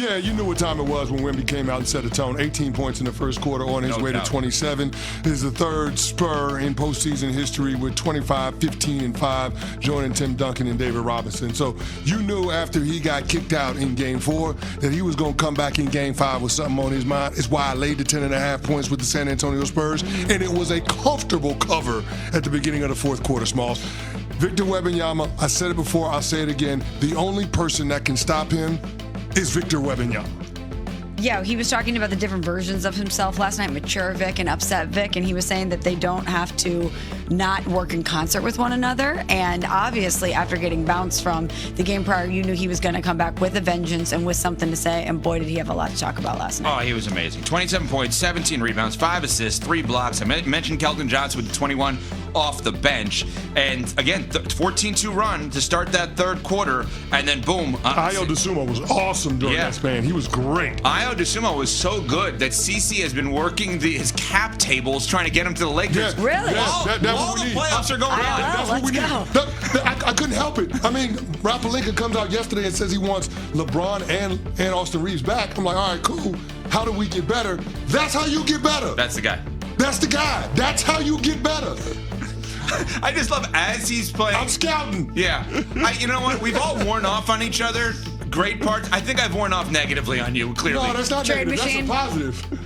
Yeah, you knew what time it was when Wemby came out and set a tone. 18 points in the first quarter on his way to 27. This is the third Spur in postseason history with 25, 15, and 5, joining Tim Duncan and David Robinson. So you knew after he got kicked out in Game 4 that he was going to come back in Game 5 with something on his mind. It's why I laid the 10.5 points with the San Antonio Spurs, and it was a comfortable cover at the beginning of the fourth quarter, Smalls. Victor Wembanyama, I said it before, I'll say it again, the only person that can stop him is Victor Wembanyama. Yeah, he was talking about the different versions of himself last night, mature Vic and upset Vic, and he was saying that they don't have to not work in concert with one another. And obviously, after getting bounced from the game prior, you knew he was going to come back with a vengeance and with something to say, and boy, did he have a lot to talk about last night. Oh, he was amazing. 27 points, 17 rebounds, 5 assists, 3 blocks. I mentioned Keldon Johnson with the 21 off the bench. And again, 14-2 run to start that third quarter, and then boom. Ayo Dosunmu was awesome during that span. He was great. Ayo Dosunmu was so good that CC has been working his cap tables trying to get him to the Lakers. Yeah, really? While the playoffs are going on. That's what we need. I couldn't help it. I mean, Rapalinka comes out yesterday and says he wants LeBron and Austin Reeves back. I'm like, all right, cool. How do we get better? That's how you get better. That's the guy. That's the guy. That's how you get better. I just love as he's playing. I'm scouting. Yeah. You know what? We've all worn off on each other. Great parts. I think I've worn off negatively on you, clearly. No, that's not Trade negative. machine. That's a positive.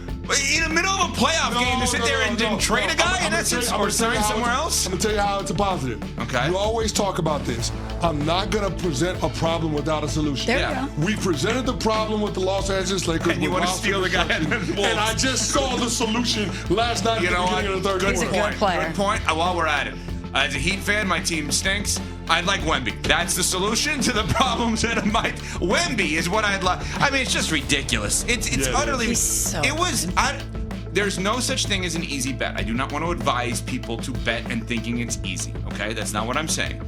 In the middle of a playoff game to sit there and trade a guy in essence or sign somewhere else? I'm going to tell you how it's a positive. Okay. You always talk about this. I'm not going to present a problem without a solution. There we go. We presented the problem with the Los Angeles Lakers. And you want to steal the guy and I just saw the solution last night at the beginning of the third quarter. He's a good player. Good point. While we're at it. As a Heat fan, my team stinks. I'd like Wemby. That's the solution to the problems that Wemby is what I'd like. I mean, it's just ridiculous. It's utterly. He's so There's no such thing as an easy bet. I do not want to advise people to bet and thinking it's easy. Okay, that's not what I'm saying.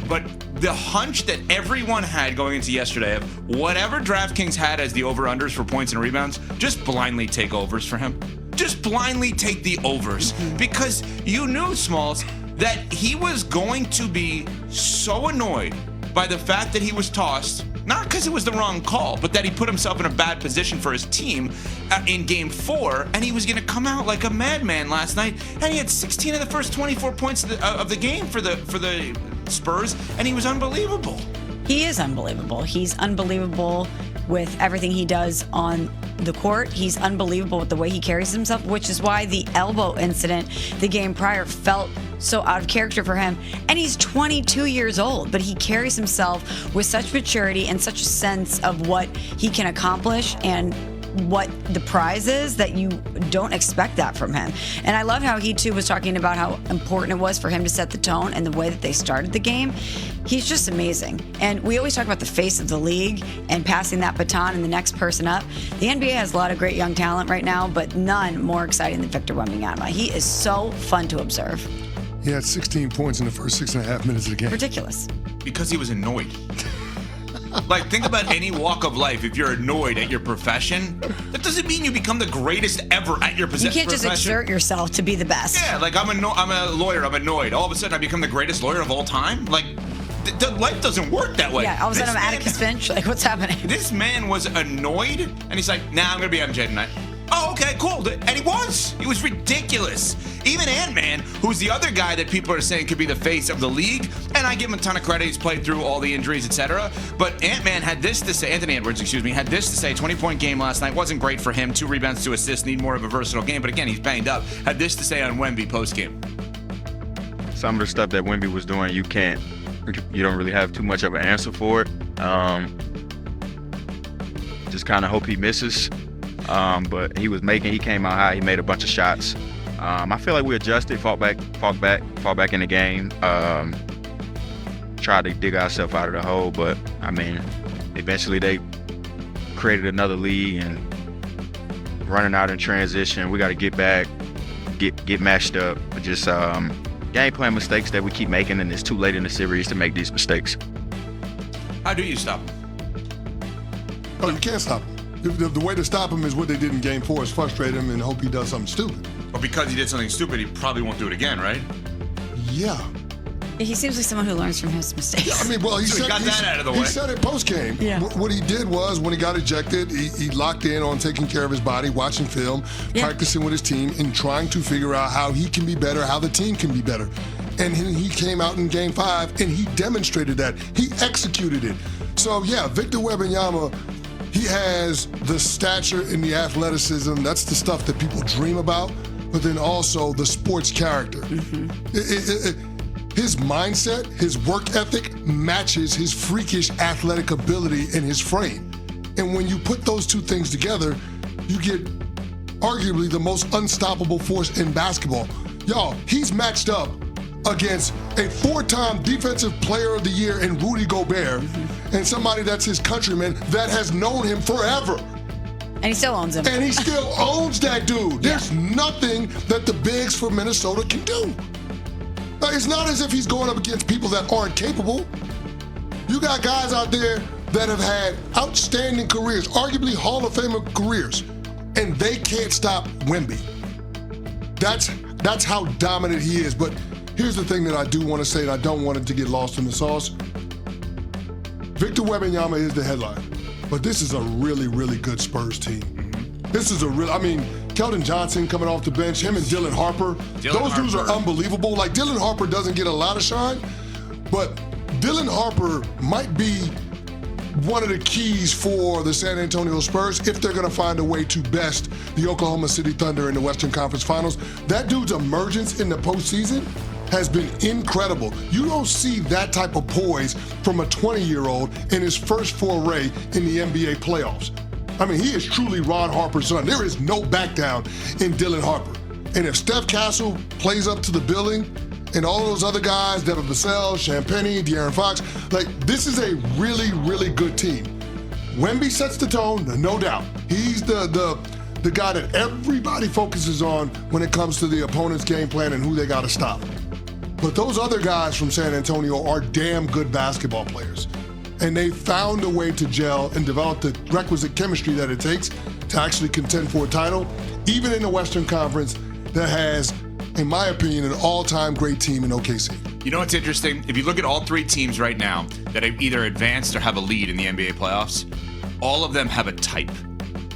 But the hunch that everyone had going into yesterday of whatever DraftKings had as the over-unders for points and rebounds, just blindly take overs for him. Just blindly take the overs. Because you knew, Smalls, that he was going to be so annoyed by the fact that he was tossed, not because it was the wrong call, but that he put himself in a bad position for his team in Game 4, and he was going to come out like a madman last night, and he had 16 of the first 24 points of the game for the Spurs, and he was unbelievable. He is unbelievable. He's unbelievable with everything he does on the court. He's unbelievable with the way he carries himself, which is why the elbow incident the game prior felt so out of character for him. And he's 22 years old, but he carries himself with such maturity and such a sense of what he can accomplish and what the prize is that you don't expect that from him. And I love how he too was talking about how important it was for him to set the tone and the way that they started the game. He's just amazing. And we always talk about the face of the league and passing that baton and the next person up. The NBA has a lot of great young talent right now, but none more exciting than Victor Wembanyama. He is so fun to observe. He had 16 points in the first 6.5 minutes of the game. Ridiculous. Because he was annoyed. Like, think about any walk of life. If you're annoyed at your profession, that doesn't mean you become the greatest ever at your profession. You can't just exert yourself to be the best. Yeah, like I'm a lawyer, I'm annoyed. All of a sudden I become the greatest lawyer of all time? Like, life doesn't work that way. Yeah, all of a sudden I'm Atticus Finch. Like, what's happening? This man was annoyed, and he's like, nah, I'm going to be MJ tonight. Oh, okay, cool. And he was. He was ridiculous. Even Ant-Man, who's the other guy that people are saying could be the face of the league, and I give him a ton of credit. He's played through all the injuries, etc. But Ant-Man had this to say, Anthony Edwards, had this to say, 20-point game last night. Wasn't great for him. 2 rebounds, 2 assists. Need more of a versatile game. But again, he's banged up. Had this to say on Wemby post-game. Some of the stuff that Wemby was doing, you don't really have too much of an answer for it. Just kind of hope he misses. But he came out high. He made a bunch of shots. I feel like we adjusted, fought back in the game. Tried to dig ourselves out of the hole, but I mean, eventually they created another lead and running out in transition. We got to get back, get matched up. Just game plan mistakes that we keep making, and it's too late in the series to make these mistakes. How do you stop him? Oh, you can't stop him. The way to stop him is what they did in Game 4 is frustrate him and hope he does something stupid. Well, because he did something stupid, he probably won't do it again, right? Yeah. He seems like someone who learns from his mistakes. I mean, well, he got that out of the way. He said it post-game. Yeah. What he did was, when he got ejected, he locked in on taking care of his body, watching film, practicing with his team, and trying to figure out how he can be better, how the team can be better. And he came out in Game 5, and he demonstrated that. He executed it. So, yeah, Victor Wembanyama, he has the stature and the athleticism. That's the stuff that people dream about. But then also the sports character. His mindset, his work ethic matches his freakish athletic ability and his frame. And when you put those two things together, you get arguably the most unstoppable force in basketball. Y'all, he's matched up against a 4-time Defensive Player of the Year in Rudy Gobert, and somebody that's his countryman that has known him forever. And he still owns him. And he still owns that dude. There's nothing that the bigs for Minnesota can do. It's not as if he's going up against people that aren't capable. You got guys out there that have had outstanding careers, arguably Hall of Fame careers, and they can't stop Wemby. That's how dominant he is. But here's the thing that I do want to say, and I don't want it to get lost in the sauce. Victor Wembanyama is the headline, but this is a really, really good Spurs team. This is Keldon Johnson coming off the bench, him and Dylan Harper. Those dudes are unbelievable. Like, Dylan Harper doesn't get a lot of shine, but Dylan Harper might be one of the keys for the San Antonio Spurs if they're going to find a way to best the Oklahoma City Thunder in the Western Conference Finals. That dude's emergence in the postseason has been incredible. You don't see that type of poise from a 20-year-old in his first foray in the NBA playoffs. I mean, he is truly Ron Harper's son. There is no back down in Dylan Harper. And if Steph Castle plays up to the billing, and all those other guys, Devin Vassell, Champagnie, De'Aaron Fox, like, this is a really, really good team. Wemby sets the tone, no doubt. He's the guy that everybody focuses on when it comes to the opponent's game plan and who they got to stop. But those other guys from San Antonio are damn good basketball players. And they found a way to gel and develop the requisite chemistry that it takes to actually contend for a title, even in the Western Conference that has, in my opinion, an all-time great team in OKC. You know what's interesting? If you look at all three teams right now that have either advanced or have a lead in the NBA playoffs, all of them have a type.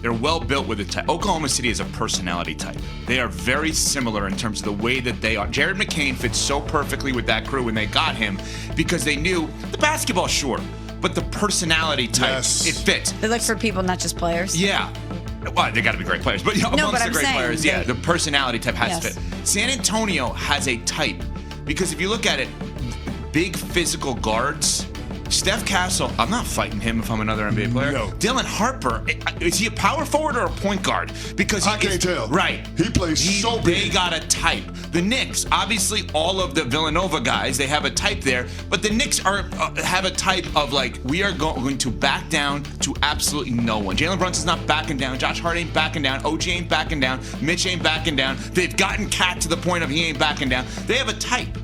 They're well built with a type. Oklahoma City is a personality type. They are very similar in terms of the way that they are. Jared McCain fits so perfectly with that crew when they got him because they knew the basketball, sure, but the personality type, it fits. They look for people, not just players. Yeah. Well, they got to be great players, but amongst the great players, the personality type has to fit. San Antonio has a type because if you look at it, big physical guards. Steph Castle, I'm not fighting him if I'm another NBA player. No. Dylan Harper, is he a power forward or a point guard? Because I can't tell. Right. He plays so big. They got a type. The Knicks, obviously all of the Villanova guys, they have a type there, but the Knicks have a type of like, we are going to back down to absolutely no one. Jalen Brunson's not backing down. Josh Hart ain't backing down. OG ain't backing down. Mitch ain't backing down. They've gotten Cat to the point of he ain't backing down. They have a type.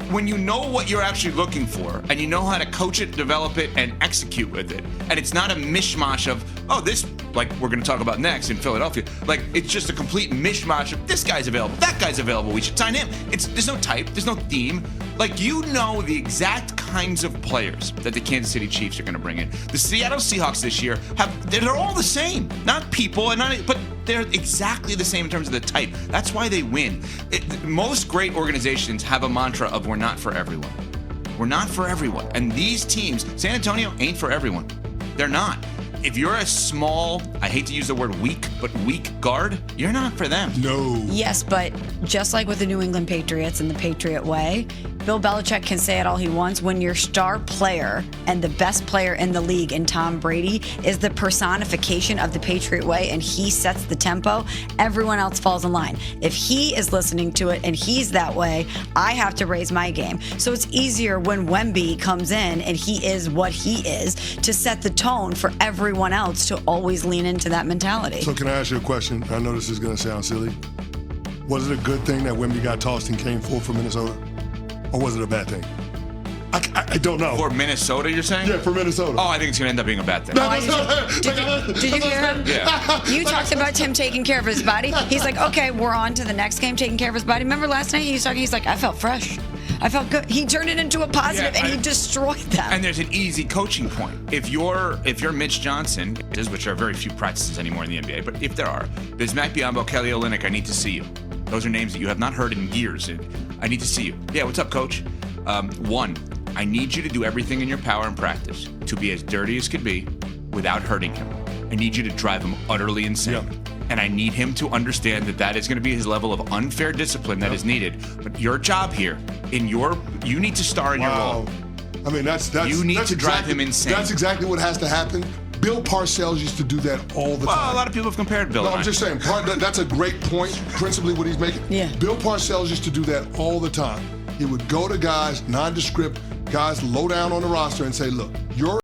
When you know what you're actually looking for and you know how to coach it, develop it, and execute with it, and it's not a mishmash of, this, like we're going to talk about next in Philadelphia, like it's just a complete mishmash of this guy's available, that guy's available, we should sign him. There's no type, there's no theme. Like, you know the exact kinds of players that the Kansas City Chiefs are going to bring in. The Seattle Seahawks this year they're all the same, not people, but they're exactly the same in terms of the type. That's why they win. Most great organizations have a mantra of we're not for everyone. We're not for everyone. And these teams, San Antonio ain't for everyone. They're not. If you're a small, I hate to use the word weak, but weak guard, you're not for them. No. Yes, but just like with the New England Patriots and the Patriot way, Bill Belichick can say it all he wants. When your star player and the best player in the league in Tom Brady is the personification of the Patriot way and he sets the tempo, everyone else falls in line. If he is listening to it and he's that way, I have to raise my game. So it's easier when Wemby comes in and he is what he is to set the tone for everyone else to always lean into that mentality. So can I ask you a question? I know this is going to sound silly. Was it a good thing that Wemby got tossed in Game 4 for Minnesota? Or was it a bad thing? I don't know. For Minnesota, you're saying? Yeah, for Minnesota. Oh, I think it's going to end up being a bad thing. Did you hear him? Yeah. You talked about him taking care of his body. He's like, okay, we're on to the next game, taking care of his body. Remember last night he was talking, he's like, I felt fresh. I felt good. He turned it into a positive, and he destroyed them. And there's an easy coaching point. If you're Mitch Johnson, which are very few practices anymore in the NBA, but if there are, there's Mac Biombo, Kelly Olynyk, I need to see you. Those are names that you have not heard in years. I need to see you. Yeah, what's up, coach? One, I need you to do everything in your power in practice to be as dirty as could be without hurting him. I need you to drive him utterly insane. Yep. And I need him to understand that is going to be his level of unfair discipline that is needed. But your job here, you need to star in your role. I mean, you need to drive him insane. That's exactly what has to happen. Bill Parcells used to do that all the time. Well, a lot of people have compared Bill. No, I'm just saying, that's a great point, principally what he's making. Yeah. Bill Parcells used to do that all the time. He would go to guys, nondescript guys low down on the roster and say, look, you're